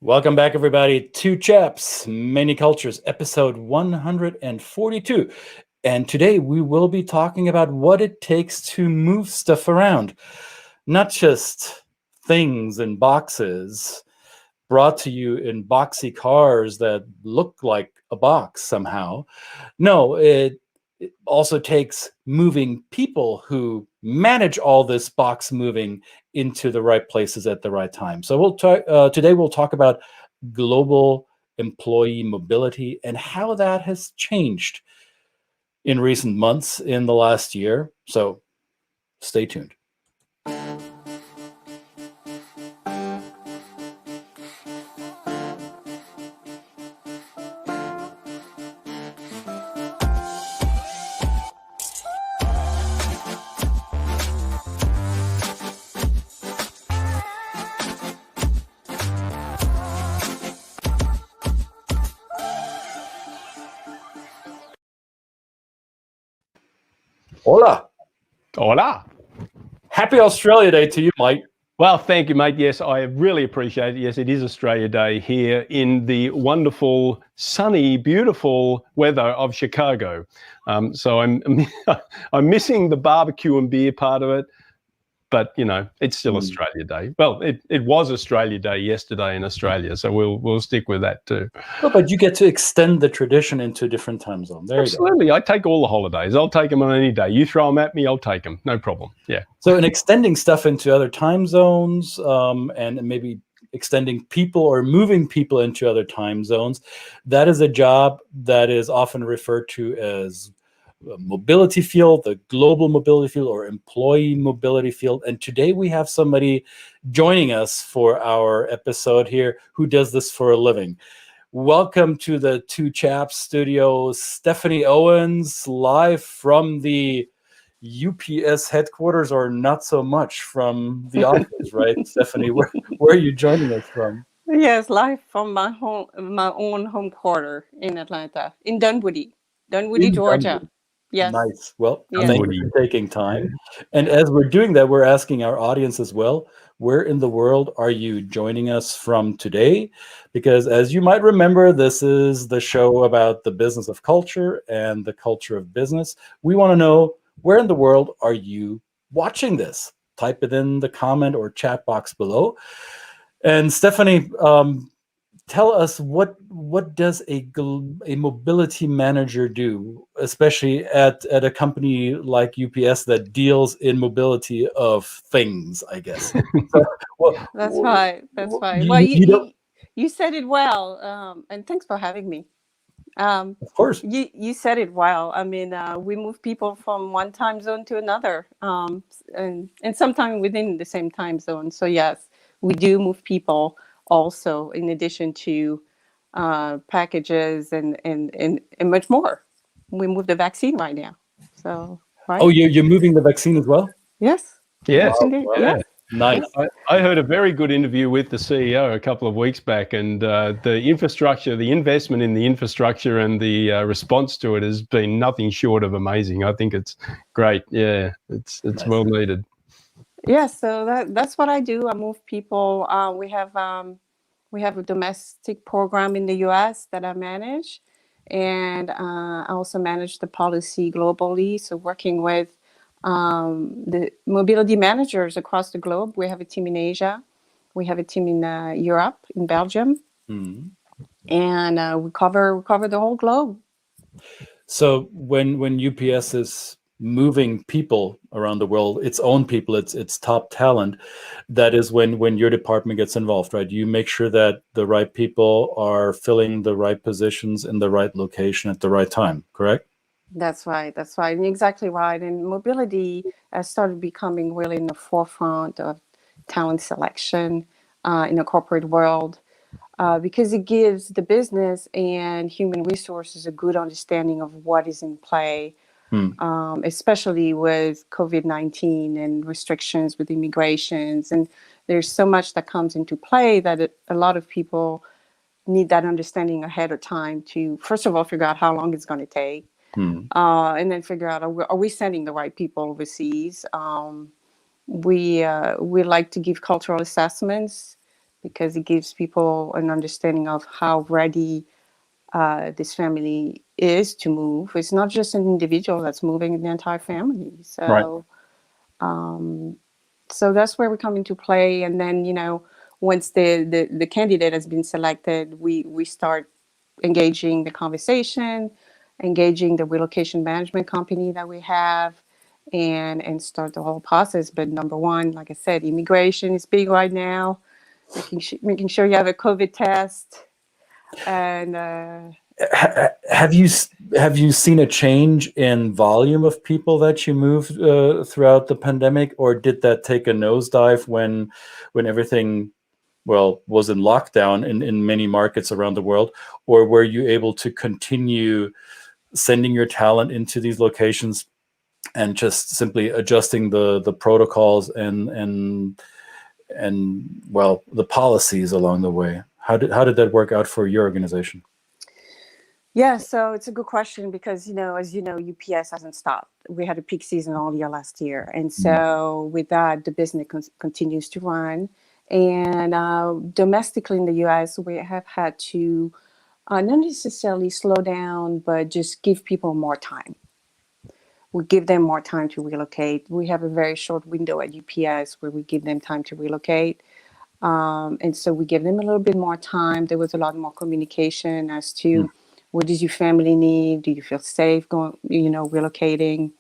Welcome back, everybody, to Chaps, Many Cultures, episode 142. And today we will be talking about what it takes to move stuff around. Not just things and boxes brought to you in boxy cars that look like a box somehow. No, it also takes moving people who manage all this box moving into the right places at the right time. So today we'll talk about global employee mobility and how that has changed in recent months in the last year. So stay tuned. Hola. Hola. Happy Australia Day to you, Mike. Well, thank you, mate. Yes, I really appreciate it. Yes, it is Australia Day here in the wonderful, sunny, beautiful weather of Chicago. So I'm missing the barbecue and beer part of it, but you know, it's still Australia Day. Well, it was Australia Day yesterday in Australia, so we'll stick with that too. Well, but you get to extend the tradition into a different time zone. There Absolutely. you go. I take all the holidays. I'll take them on any day. You throw them at me, I'll take them. No problem. Yeah. So in extending stuff into other time zones and maybe extending people or moving people into other time zones, that is a job that is often referred to as mobility field, the global mobility field, or employee mobility field. And today we have somebody joining us for our episode here who does this for a living. Welcome to the Two Chaps studio, Stephanie Owens, live from the UPS headquarters, or not so much from the office, right? Stephanie, where are you joining us from? Yes, live from my own home quarter in Atlanta, in Dunwoody, Georgia. Dunwoody. Yes. Nice. Well, Yes. thank you for taking time. And as we're doing that, we're asking our audience as well, where in the world are you joining us from today? Because as you might remember, this is the show about the business of culture and the culture of business. We want to know, where in the world are you watching this? Type it in the comment or chat box below. And Stephanie, tell us what does a mobility manager do, especially at a company like UPS that deals in mobility of things, I guess. So, That's right. Well, you said it well, and thanks for having me. Of course. You said it well. I mean, we move people from one time zone to another, and sometimes within the same time zone. So yes, we do move people also, in addition to packages and much more. We move the vaccine right now. So right. Oh, you're moving the vaccine as well? Yes. Yes. Yes, indeed. Wow. Yes. Nice. I heard a very good interview with the CEO a couple of weeks back, and the infrastructure, the investment in the infrastructure and the response to it has been nothing short of amazing. I think it's great. Yeah, it's nice. Well needed. Yeah, so that's what I do. I move people. We have a domestic program in the U.S. that I manage, and I also manage the policy globally. So working with the mobility managers across the globe. We have a team in Asia. We have a team in Europe, in Belgium. Mm-hmm. And we cover the whole globe. So when UPS is moving people around the world, its own people, its top talent, that is when your department gets involved, right? You make sure that the right people are filling the right positions in the right location at the right time, correct? That's right. And exactly right. And mobility started becoming really in the forefront of talent selection in the corporate world because it gives the business and human resources a good understanding of what is in play, especially with COVID-19 and restrictions with immigrations. And there's so much that comes into play that a lot of people need that understanding ahead of time to, first of all, figure out how long it's going to take. And then figure out, are we sending the right people overseas? We like to give cultural assessments because it gives people an understanding of how ready this family is to move. It's not just an individual that's moving, the entire family. Right. So that's where we come into play. And then, once the candidate has been selected, we start engaging the conversation, engaging the relocation management company that we have, and start the whole process. But number one, like I said, immigration is big right now, making sure you have a COVID test. And Have you seen a change in volume of people that you moved throughout the pandemic, or did that take a nosedive when everything was in lockdown in many markets around the world, or were you able to continue sending your talent into these locations and just simply adjusting the protocols and the policies along the way? How did that work out for your organization? yeah, so it's a good question because, as you know, UPS hasn't stopped. We had a peak season all year last year. And so with that, the business continues to run. And domestically in the US, we have had to not necessarily slow down, but just give people more time. We give them more time to relocate. We have a very short window at UPS where we give them time to relocate. And so we give them a little bit more time. There was a lot more communication as to what does your family need? Do you feel safe going, relocating?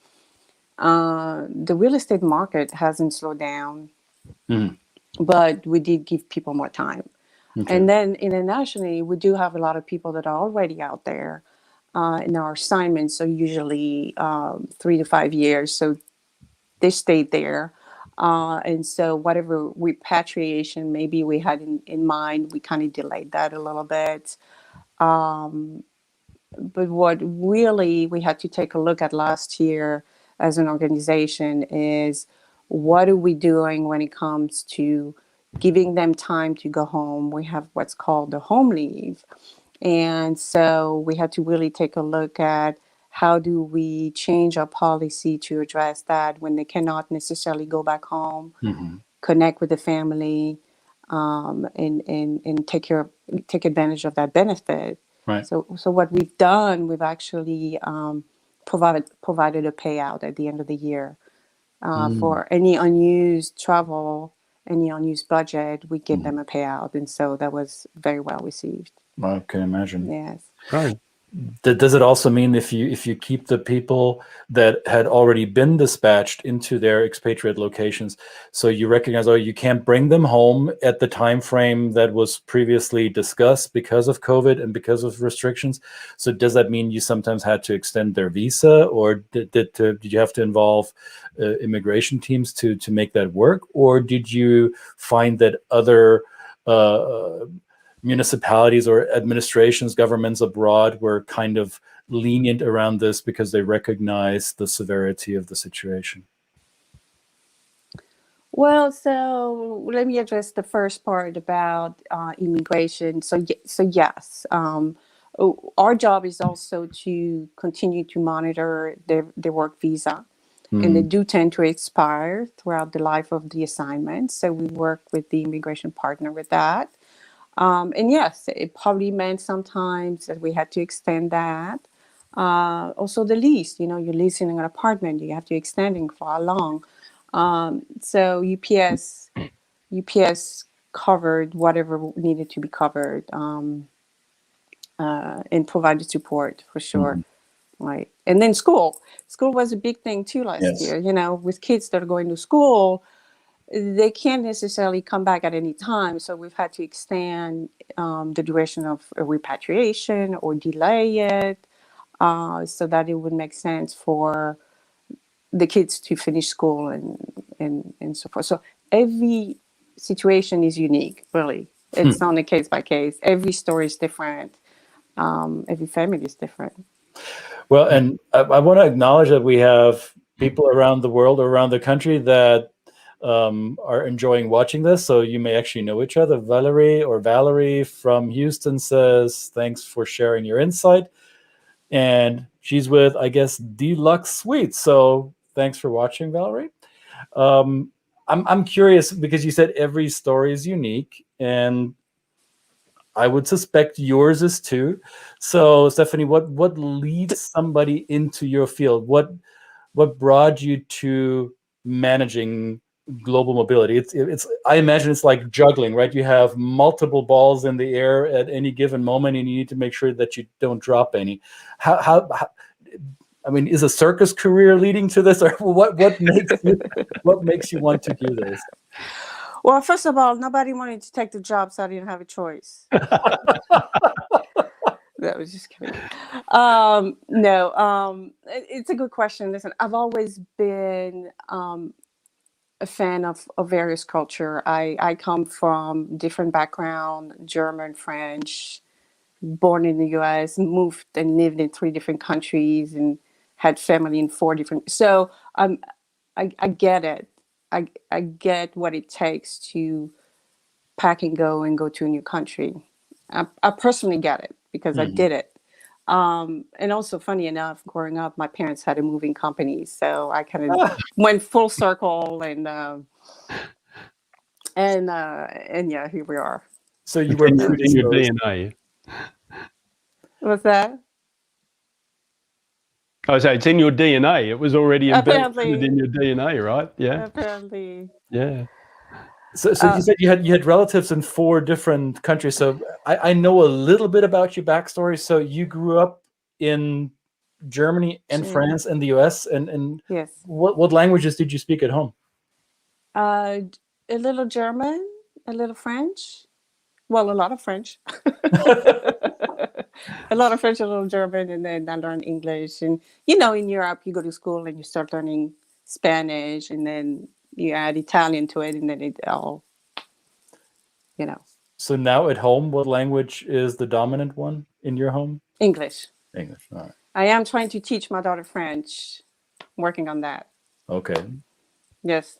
The real estate market hasn't slowed down, but we did give people more time. Okay. And then internationally, we do have a lot of people that are already out there in our assignments. So usually 3 to 5 years. So they stayed there. And so whatever repatriation maybe we had in mind, we kind of delayed that a little bit. But what really we had to take a look at last year as an organization is what are we doing when it comes to giving them time to go home? We have what's called the home leave. And so we had to really take a look at how do we change our policy to address that when they cannot necessarily go back home, connect with the family, and take advantage of that benefit. Right. So what we've done, we've actually provided a payout at the end of the year for any unused travel, any unused budget. We give them a payout, and so that was very well received. I can imagine. Yes. Right. Does it also mean if you keep the people that had already been dispatched into their expatriate locations, so you recognize, you can't bring them home at the time frame that was previously discussed because of COVID and because of restrictions? So does that mean you sometimes had to extend their visa, or did you have to involve immigration teams to make that work, or did you find that other municipalities or administrations, governments abroad were kind of lenient around this because they recognize the severity of the situation? Well, so let me address the first part about immigration. So yes, our job is also to continue to monitor their work visa, and they do tend to expire throughout the life of the assignment. So we work with the immigration partner with that. And yes, it probably meant sometimes that we had to extend that. Also the lease, you're leasing an apartment, you have to extend it for how long. So UPS covered whatever needed to be covered, and provided support for sure. Right. And then school was a big thing too last year, with kids that are going to school. They can't necessarily come back at any time. So we've had to extend the duration of a repatriation or delay it so that it would make sense for the kids to finish school and so forth. So every situation is unique, really. It's not a case by case. Every story is different. Every family is different. Well, and I want to acknowledge that we have people around the world or around the country that are enjoying watching this. So you may actually know each other. Valerie from Houston says, thanks for sharing your insight. And she's with, I guess, Deluxe Suite. So thanks for watching, Valerie. I'm curious because you said every story is unique, and I would suspect yours is too. So, Stephanie, what leads somebody into your field? What brought you to managing global mobility? It's I imagine it's like juggling, right? You have multiple balls in the air at any given moment, and you need to make sure that you don't drop any. How I mean, is a circus career leading to this, or what makes you want to do this? Well, first of all, nobody wanted to take the job, so I didn't have a choice. That was just kidding. No, it's a good question. Listen, I've always been a fan of various culture. I come from different background, German, French, born in the US, moved and lived in 3 different countries and had family in 4 different. So I get it. I get what it takes to pack and go to a new country. I personally get it because I did it. And also, funny enough, growing up, my parents had a moving company, so I kind of went full circle, and yeah, here we are. So you were It's in your predisposed. DNA. What's that? I say it's in your DNA. It was already embedded Apparently. in your DNA, right? Yeah, Apparently. yeah. So you said you had relatives in 4 different countries. So I know a little bit about your backstory. So you grew up in Germany and Sure. France and the US, and Yes. what languages did you speak at home? A little German, a little French. Well, a lot of French. A lot of French, a little German, and then I learned English. And in Europe, you go to school and you start learning Spanish, and then you add Italian to it, and then it all, So now at home, what language is the dominant one in your home? English. English. All right. I am trying to teach my daughter French, working on that. Okay. Yes.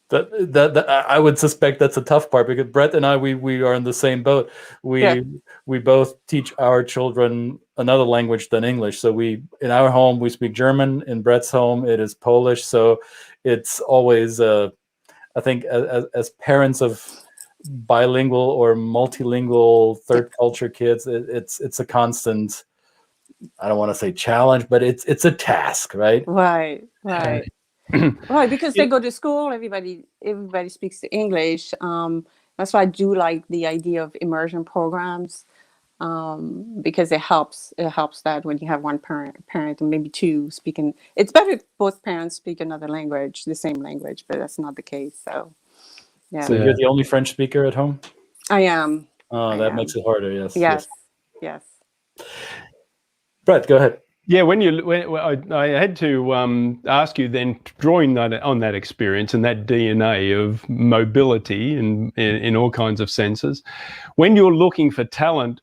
That I would suspect that's a tough part, because Brett and I we are in the same boat. We both teach our children another language than English. So in our home we speak German. In Brett's home it is Polish. So it's always I think as parents of bilingual or multilingual third culture kids, it's a constant, I don't want to say challenge, but it's a task, right? Right. Right, because they go to school, everybody speaks English. That's why I do like the idea of immersion programs, because it helps that when you have one parent and maybe 2 speaking, it's better if both parents speak another language, the same language, but that's not the case. So yeah. So you're the only French speaker at home? I am. Oh, that makes it harder. Yes. Yes. Brett, go ahead. Yeah, when I had to ask you then, drawing on that experience and that DNA of mobility in all kinds of senses, when you're looking for talent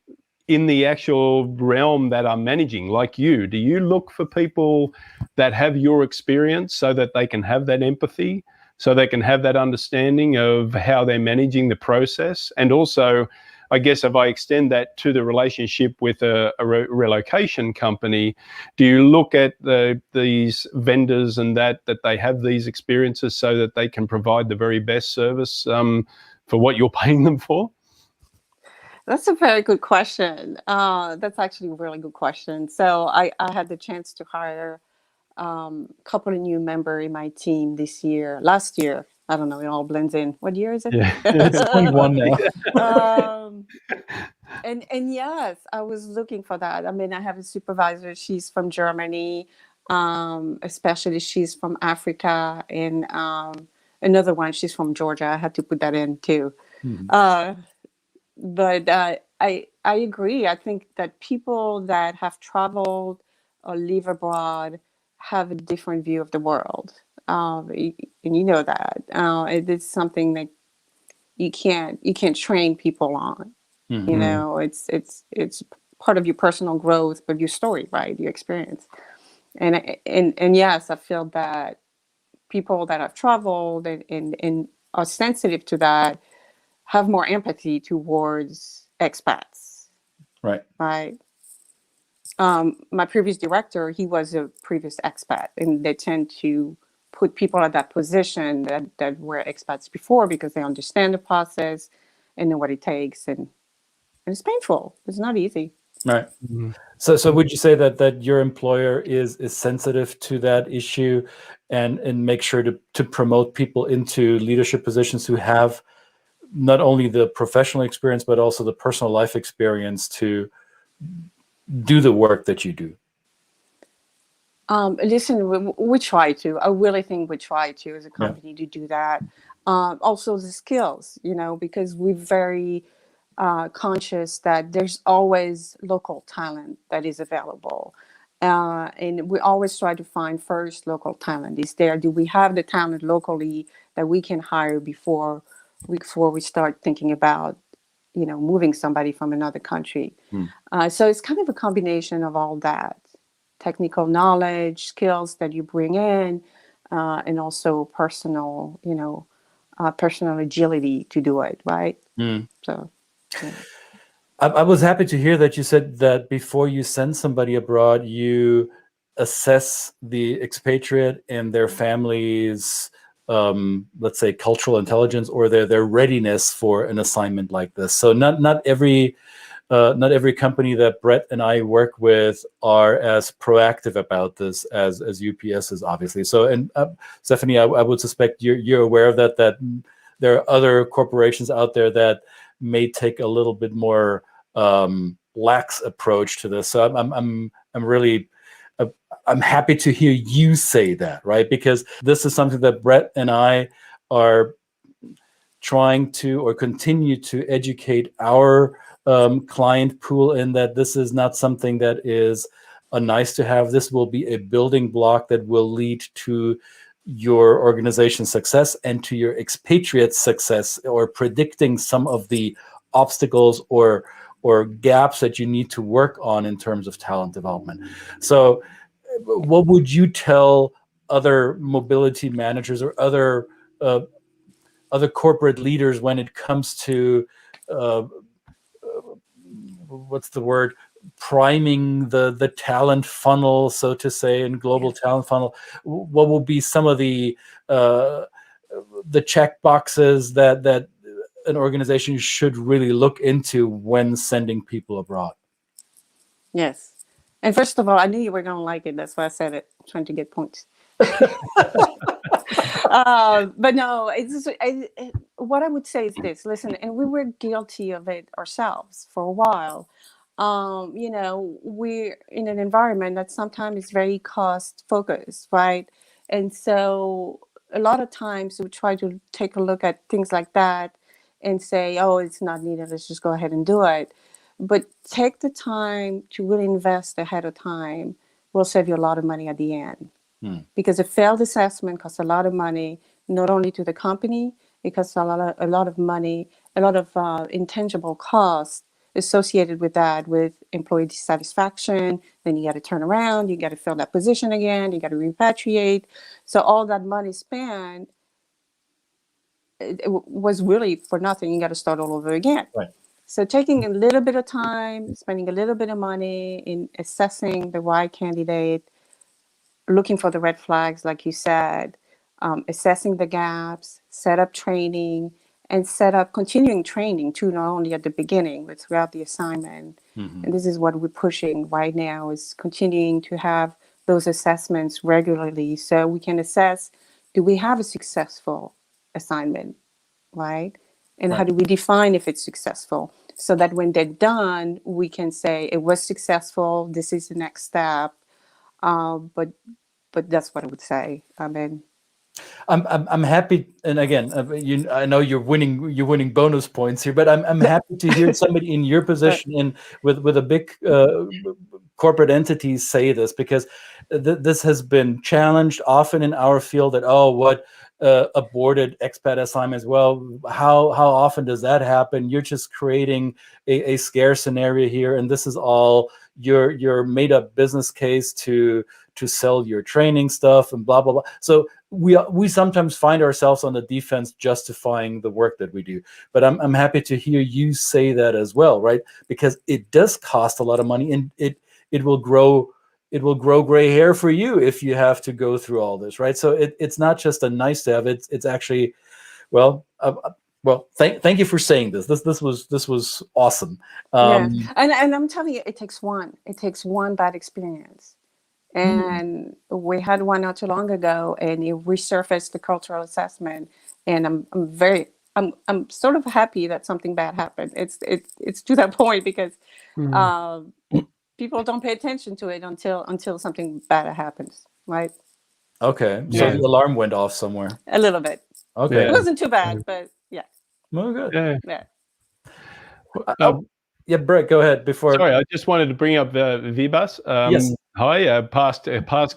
in the actual realm that are managing, like you, do you look for people that have your experience so that they can have that empathy, so they can have that understanding of how they're managing the process? And also, I guess if I extend that to the relationship with a relocation company, do you look at these vendors and that they have these experiences so that they can provide the very best service for what you're paying them for? That's a very good question. That's actually a really good question. So I had the chance to hire a couple of new members in my team last year. I don't know, it all blends in. What year is it? Yeah. It's 21 now. And yes, I was looking for that. I mean, I have a supervisor. She's from Germany, especially she's from Africa, and another one, she's from Georgia. I had to put that in too. But I agree. I think that people that have traveled or live abroad have a different view of the world, and you know that it is something that you can't train people on. It's part of your personal growth, but your story, right? Your experience, and yes, I feel that people that have traveled and are sensitive to that have more empathy towards expats. Right. My previous director, he was a previous expat, and they tend to put people at that position that were expats before, because they understand the process and know what it takes, and it's painful. It's not easy. Right. So would you say that your employer is sensitive to that issue, and make sure to promote people into leadership positions who have not only the professional experience but also the personal life experience to do the work that you do? Listen, we try to. I really think we try to, as a company, to do that. Also, the skills, because we're very conscious that there's always local talent that is available. And we always try to find first local talent. Is there? Do we have the talent locally that we can hire before we start thinking about, moving somebody from another country? So it's kind of a combination of all that. Technical knowledge, skills that you bring in, and also personal agility to do it, right? So, yeah. I was happy to hear that you said that before you send somebody abroad, you assess the expatriate and their families, let's say, cultural intelligence or their readiness for an assignment like this. So not every company that Brett and I work with are as proactive about this as UPS is, obviously. So, and Stephanie, I would suspect you're aware of that there are other corporations out there that may take a little bit more lax approach to this. So I'm really I'm happy to hear you say that, right? Because this is something that Brett and I are trying to or continue to educate our client pool in, that this is not something that is a nice to have. This will be a building block that will lead to your organization's success and to your expatriate success, or predicting some of the obstacles or gaps that you need to work on in terms of talent development. So what would you tell other mobility managers or other corporate leaders when it comes to what's the word, priming the talent funnel, so to say, and global talent funnel? What will be some of the check boxes that an organization should really look into when sending people abroad? Yes. And first of all, I knew you were going to like it. That's why I said it, trying to get points. But no, what I would say is this. Listen, and we were guilty of it ourselves for a while. We're in an environment that sometimes is very cost focused, right? And so a lot of times we try to take a look at things like that and say, oh, it's not needed, let's just go ahead and do it. But take the time to really invest ahead of time. Will save you a lot of money at the end. Because a failed assessment costs a lot of money, not only to the company, it costs a lot of money, a lot of intangible costs associated with that, with employee dissatisfaction. Then you got to turn around, you got to fill that position again, you got to repatriate. So all that money spent, it was really for nothing. You got to start all over again. Right. So taking a little bit of time, spending a little bit of money in assessing the right candidate, looking for the red flags, like you said, assessing the gaps, set up training, and set up continuing training too, not only at the beginning, but throughout the assignment. And this is what we're pushing right now, is continuing to have those assessments regularly so we can assess, do we have a successful assignment, right? And how do we define if it's successful? So that when they're done, we can say it was successful, this is the next step. But that's what I would say. I mean, I'm happy, and again, I know you're winning bonus points here, but I'm happy to hear somebody in your position and with a big corporate entity say this, because this has been challenged often in our field, that what aborted expat assignments. Well, how often does that happen? You're just creating a scare scenario here, and this is all your made up business case to sell your training stuff and blah blah blah. So we sometimes find ourselves on the defense justifying the work that we do. But I'm happy to hear you say that as well, right? Because it does cost a lot of money, and it will grow it will grow gray hair for you if you have to go through all this, right? So it's not just a nice to have. It's actually, well, thank you for saying this. This was awesome. Yeah, and I'm telling you, it takes one bad experience. And we had one not too long ago, and it resurfaced the cultural assessment. And I'm sort of happy that something bad happened. It's to that point because people don't pay attention to it until something bad happens, right? Okay, so the alarm went off somewhere. A little bit. Okay, it wasn't too bad, but yeah. Well, good. Yeah. Yeah, Brett, go ahead. Sorry, I just wanted to bring up Vibas. Yes. Hi, past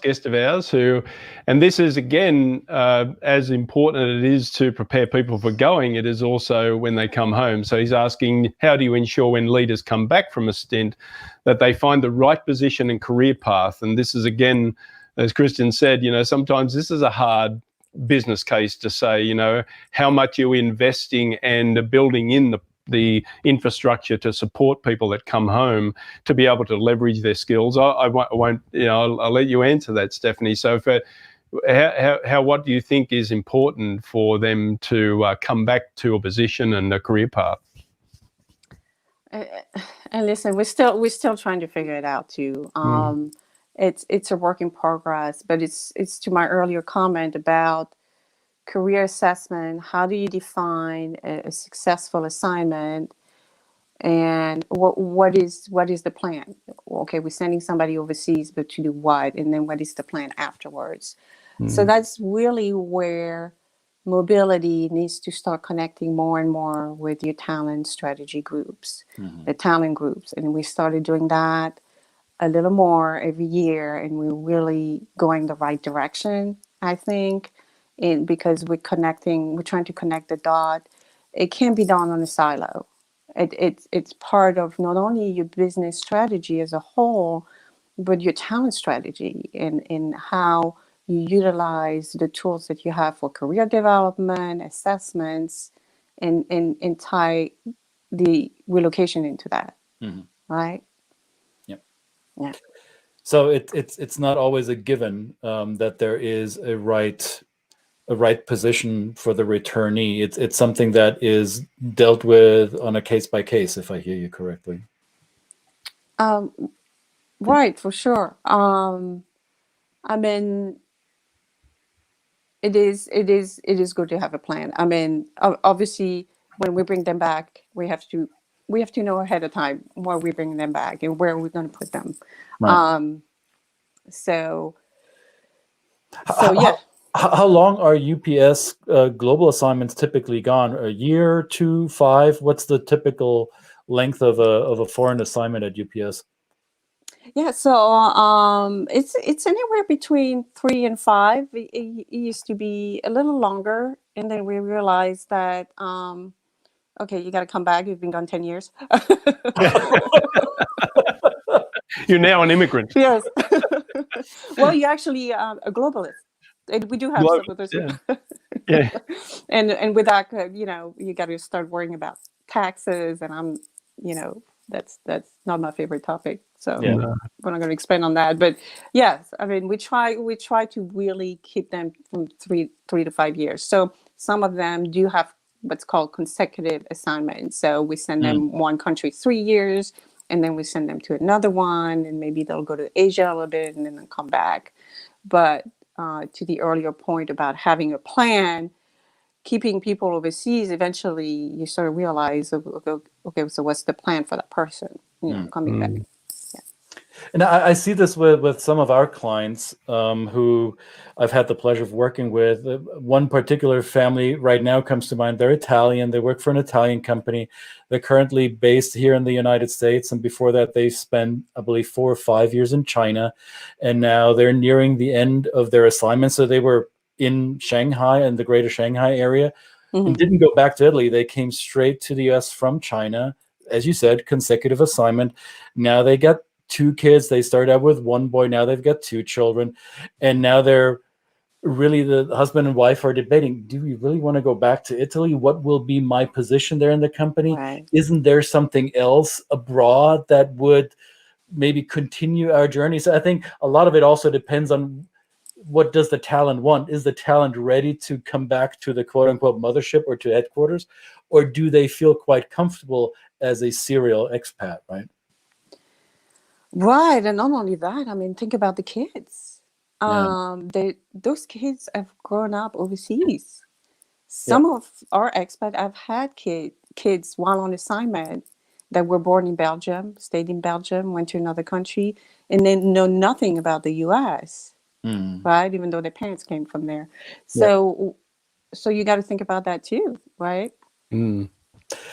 guest of ours who, and this is again as important as it is to prepare people for going, it is also when they come home. So he's asking, how do you ensure when leaders come back from a stint that they find the right position and career path? And this is again, as Christian said, sometimes this is a hard business case to say, how much you're investing and building in the infrastructure to support people that come home to be able to leverage their skills. I won't, I'll let you answer that, Stephanie. So what do you think is important for them to come back to a position and a career path? And listen, we're still trying to figure it out too. It's a work in progress, but it's to my earlier comment about career assessment. How do you define a successful assignment, and what is the plan? Okay, we're sending somebody overseas, but to do what? And then what is the plan afterwards? So that's really where mobility needs to start connecting more and more with your talent strategy groups, the talent groups. And we started doing that a little more every year, and we're really going the right direction, I think. Because we're trying to connect the dot. It can't be done on a silo. It's part of not only your business strategy as a whole, but your talent strategy in how you utilize the tools that you have for career development, assessments, and tie the relocation into that, right? Yep. Yeah. So it's not always a given that there is a right position for the returnee. It's something that is dealt with on a case by case, if I hear you correctly. Right, for sure. I mean, it is good to have a plan. I mean, obviously, when we bring them back, we have to know ahead of time where we bring them back and where we're going to put them. Right. So yeah. How long are UPS global assignments typically gone? A year, 2, 5? What's the typical length of a foreign assignment at UPS? Yeah, so it's anywhere between 3 and 5. It used to be a little longer, and then we realized that okay, you got to come back. You've been gone 10 years. You're now an immigrant. Yes. Well, you're actually a globalist. We do have some of those. Yeah. And with that, you got to start worrying about taxes, and I'm, that's not my favorite topic. So we're not going to expand on that. But yes, I mean, we try to really keep them from 3 to 5 years. So some of them do have what's called consecutive assignments. So we send them one country 3 years, and then we send them to another one, and maybe they'll go to Asia a little bit and then they'll come back. But to the earlier point about having a plan, keeping people overseas, eventually you sort of realize, okay, so what's the plan for that person, coming back? Yeah. And I see this with some of our clients who I've had the pleasure of working with. One particular family right now comes to mind. They're Italian. They work for an Italian company. They're currently based here in the United States. And before that, they spent, I believe, 4 or 5 years in China. And now they're nearing the end of their assignment. So they were in Shanghai and the greater Shanghai area and didn't go back to Italy. They came straight to the US from China. As you said, consecutive assignment. Now they got 2 kids. They started out with 1 boy. Now they've got 2 children. And now they're really, the husband and wife are debating, do we really want to go back to Italy? What will be my position there in the company? Right. Isn't there something else abroad that would maybe continue our journey. So I think a lot of it also depends on what does the talent want. Is the talent ready to come back to the quote unquote mothership or to headquarters, or do they feel quite comfortable as a serial expat, right? Right, and not only that, I mean, think about the kids. Yeah. Those kids have grown up overseas. Yeah. Some of our expats have had kids while on assignment that were born in Belgium, stayed in Belgium, went to another country, and then know nothing about the U.S. Mm. Right? Even though their parents came from there. Yeah. So you got to think about that too, right? Mm.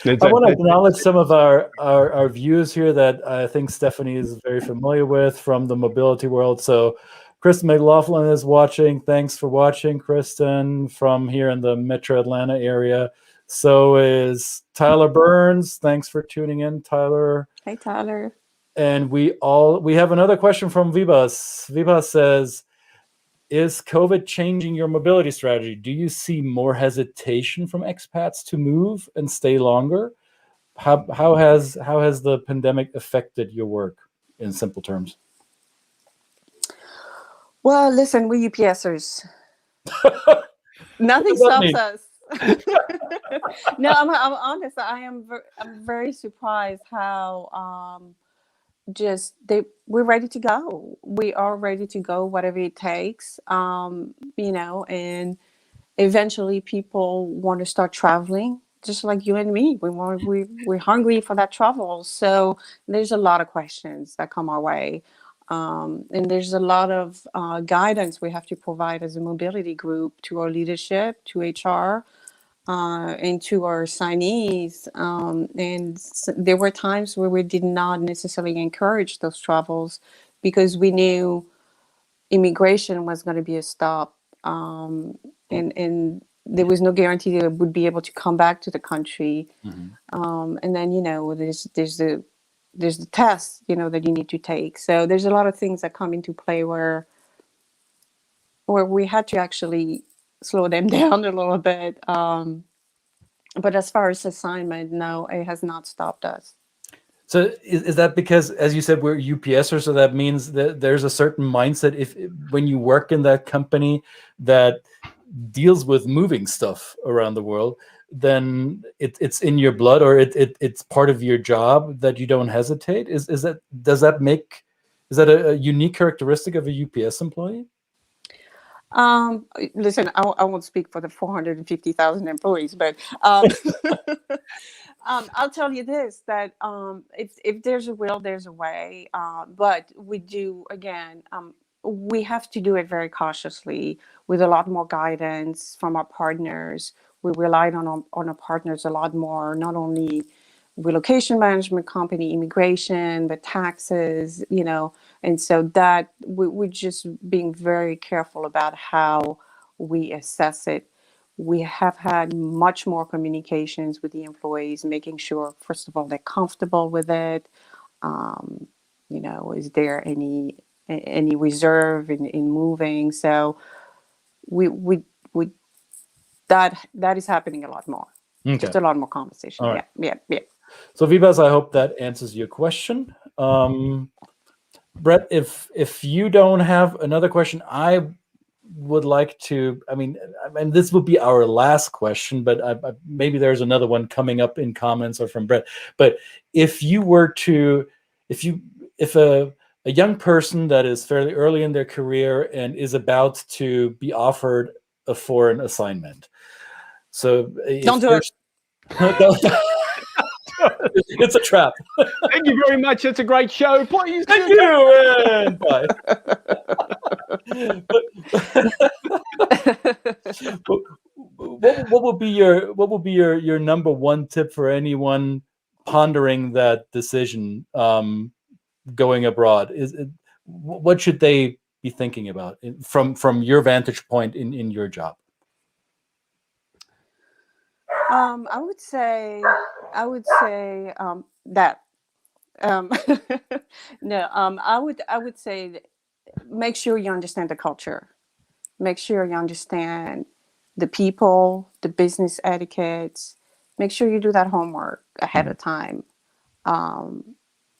I want to acknowledge some of our viewers here that I think Stephanie is very familiar with from the mobility world. So Kristen McLaughlin is watching. Thanks for watching, Kristen, from here in the Metro Atlanta area. So is Tyler Burns. Thanks for tuning in, Tyler. Hey, Tyler. And we have another question from Vibas. Vibas says, is COVID changing your mobility strategy? Do you see more hesitation from expats to move and stay longer? How has the pandemic affected your work in simple terms? Well, listen, we UPSers. Nothing What does stops that us. No, I'm honest. I'm very surprised how we're ready to go. We are ready to go, whatever it takes. And eventually people want to start traveling, just like you and me. We're hungry for that travel. So there's a lot of questions that come our way. And there's a lot of guidance we have to provide as a mobility group to our leadership, to HR, and to our signees. There were times where we did not necessarily encourage those travels because we knew immigration was going to be a stop. And there was no guarantee that it would be able to come back to the country. And then, there's the test, that you need to take. So there's a lot of things that come into play where we had to actually slow them down a little bit. But as far as assignment, no, it has not stopped us. So is that because, as you said, we're UPSers, so that means that there's a certain mindset when you work in that company that deals with moving stuff around the world, then it's in your blood, or it's part of your job that you don't hesitate? Is that a unique characteristic of a UPS employee? Listen, I won't speak for the 450,000 employees, but I'll tell you this, that if there's a will, there's a way. But we do, again, we have to do it very cautiously with a lot more guidance from our partners. We relied on our partners a lot more, not only relocation management company, immigration, but taxes, and so that we're just being very careful about how we assess it. We have had much more communications with the employees, making sure, first of all, they're comfortable with it. Is there any reserve in moving? So we that is happening a lot more. Okay. Just a lot more conversation. All right. Yeah. So Vibas, I hope that answers your question. Brett, if you don't have another question, I would like to. I mean, this would be our last question, but maybe there's another one coming up in comments or from Brett. But if a young person that is fairly early in their career and is about to be offered a foreign assignment, so Don't do it. It's a trap. Thank you very much. It's a great show. Please. Thank you. And bye. What would be your number one tip for anyone pondering that decision, going abroad? What should they be thinking about from your vantage point in your job? I would say that. No, I would say that make sure you understand the culture. Make sure you understand the people, the business etiquettes. Make sure you do that homework ahead of time.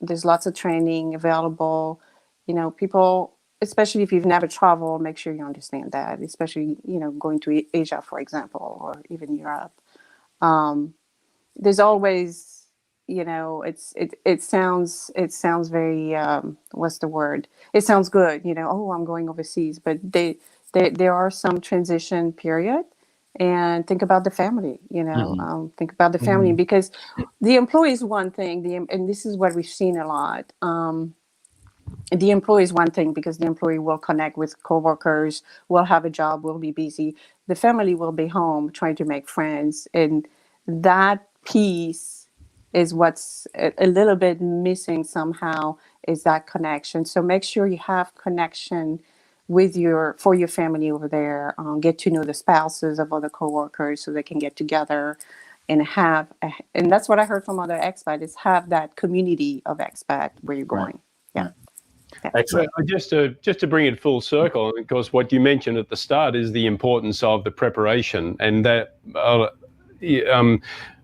There's lots of training available. People, especially if you've never traveled, make sure you understand that, especially, going to Asia, for example, or even Europe. There's always, it sounds very, what's the word? It sounds good, oh, I'm going overseas, but there are some transition period, and think about the family, think about the family, because the employee is one thing, and this is what we've seen a lot. The employee is one thing, because the employee will connect with coworkers, will have a job, will be busy. The family will be home trying to make friends, and that piece is what's a little bit missing somehow, is that connection. So make sure you have connection for your family over there. Get to know the spouses of other coworkers so they can get together and and that's what I heard from other expats, is have that community of expat where you're going. Yeah. Excellent. Well, just to bring it full circle, because what you mentioned at the start is the importance of the preparation, and that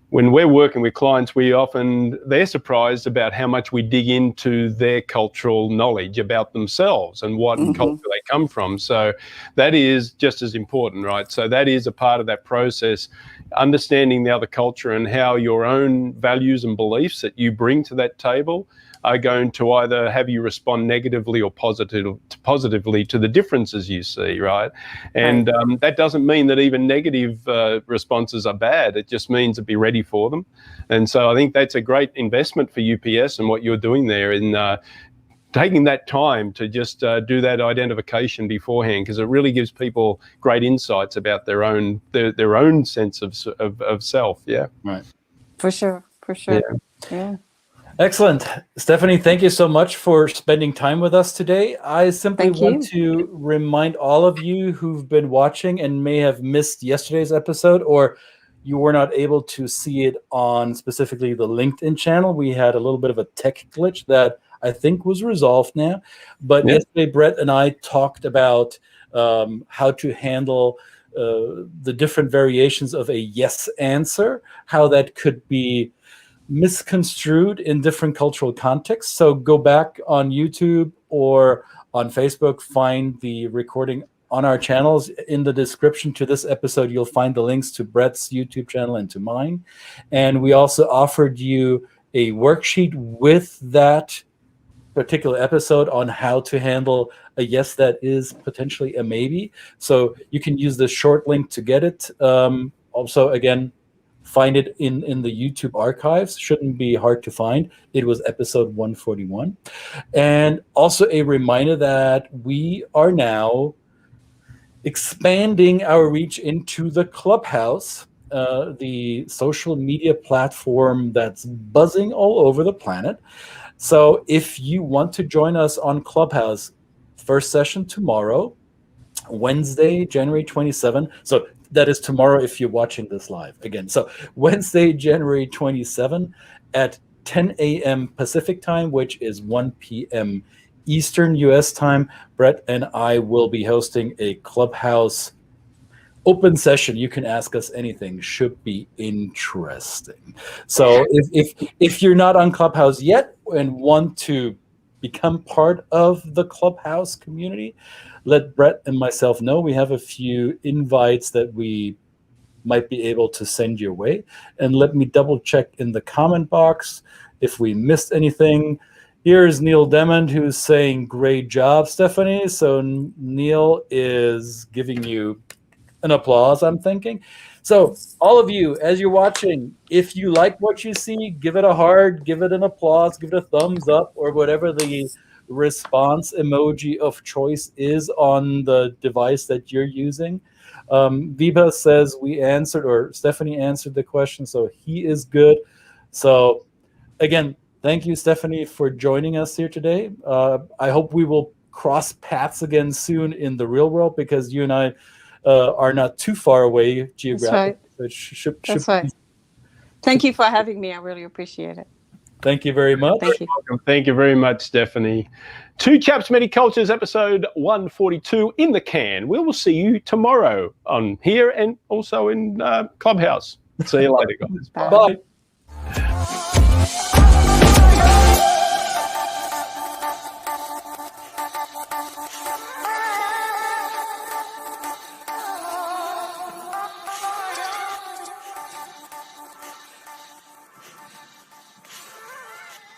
when we're working with clients, they're surprised about how much we dig into their cultural knowledge about themselves and what culture they come from. So that is just as important, right? So that is a part of that process, understanding the other culture and how your own values and beliefs that you bring to that table are going to either have you respond negatively or positively to the differences you see, right? And that doesn't mean that even negative responses are bad. It just means to be ready for them. And so I think that's a great investment for UPS and what you're doing there in taking that time to just do that identification beforehand, because it really gives people great insights about their own sense of self. Yeah. Right. For sure. Yeah. Excellent. Stephanie, thank you so much for spending time with us today. I simply want to remind all of you who've been watching and may have missed yesterday's episode, or you were not able to see it on specifically the LinkedIn channel. We had a little bit of a tech glitch that I think was resolved now. But yesterday, Brett and I talked about how to handle the different variations of a yes answer, how that could be misconstrued in different cultural contexts. So go back on YouTube or on Facebook, find the recording on our channels. In the description to this episode, you'll find the links to Brett's YouTube channel and to mine. And we also offered you a worksheet with that particular episode on how to handle a yes that is potentially a maybe. So you can use the short link to get it. Also, again, find it in the YouTube archives. Shouldn't be hard to find. It was episode 141. And also a reminder that we are now expanding our reach into the Clubhouse, the social media platform that's buzzing all over the planet. So if you want to join us on Clubhouse, first session tomorrow, Wednesday, January 27. So that is tomorrow if you're watching this live again. So Wednesday, January 27 at 10 a.m. Pacific time, which is 1 p.m. Eastern US time. Brett and I will be hosting a Clubhouse open session. You can ask us anything. Should be interesting. So if you're not on Clubhouse yet and want to become part of the Clubhouse community, let Brett and myself know. We have a few invites that we might be able to send your way. And let me double check in the comment box if we missed anything. Here's Neil Demond, who's saying, great job, Stephanie. So Neil is giving you an applause, I'm thinking. So all of you, as you're watching, if you like what you see, give it a heart, give it an applause, give it a thumbs up, or whatever the response emoji of choice is on the device that you're using. Viva says we answered, or Stephanie answered the question, so he is good. So again, thank you, Stephanie, for joining us here today. I hope we will cross paths again soon in the real world, because you and I are not too far away geographically. That's right. That's right. Thank you for having me. I really appreciate it. Thank you very much. Thank you. Welcome. Thank you very much, Stephanie. Two Chaps, Many Cultures, episode 142 in the can. We will see you tomorrow on here and also in Clubhouse. See you later, guys. Bye. Bye.